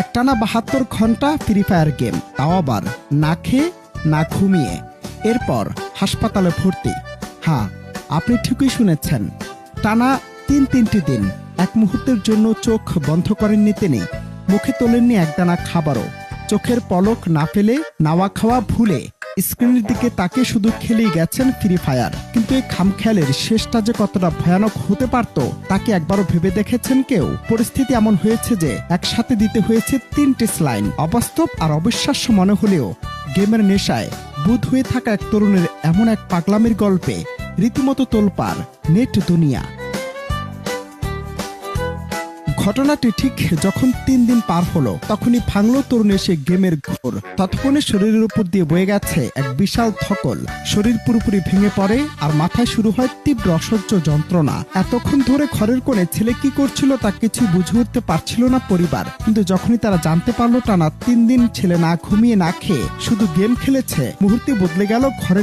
একটানা ৭২ ঘন্টা free fire game, তাও আবার না খেয়ে না ঘুমিয়ে। এরপর হাসপাতালে ভর্তি। হ্যাঁ, আপনি ঠিকই শুনেছেন, টানা তিনটি দিন এক মুহূর্তের জন্য চোখ বন্ধ করেননি তিনি, মুখে তোলেননি একদানা খাবারও, চোখের পলক না ফেলে নাওয়া খাওয়া ভুলে স্ক্রিনের দিকে তাকে শুধু খেলেই গেছেন ফ্রি ফায়ার। কিন্তু এই খামখেয়ালের শেষটা যে কতটা ভয়ানক হতে পারত তাকে একবারও ভেবে দেখেছেন কেউ? পরিস্থিতি এমন হয়েছে যে একসাথে দিতে হয়েছে 3টে স্লাইন। অবাস্তব আর অবিশ্বাস্য মনে হলেও গেমের নেশায় বুঁদ হয়ে থাকা এক তরুণের এমন এক পাগলামির গল্পে রীতিমতো তোলপাড় নেট দুনিয়া। ঘটনাটি ঠিক যখন 3 দিন পার হলো তখনই ভাঙলো তরুণের সে গেমের ঘোর। ততক্ষণে শরীরের উপর দিয়ে বয়ে গেছে এক বিশাল ধকল, শরীর পুরোপুরি ভেঙে পড়ে আর মাথায় শুরু হয় তীব্র অসহ্য যন্ত্রণা। এতক্ষণ ধরে ঘরের কোণে ছেলে কি করছিল তা কিছু বুঝে উঠতে পারছিল না পরিবার। কিন্তু যখনই তারা জানতে পারলো টানা 3 দিন ছেলে না ঘুমিয়ে না খেয়ে শুধু গেম খেলেছে, মুহূর্তে বদলে গেল ঘরের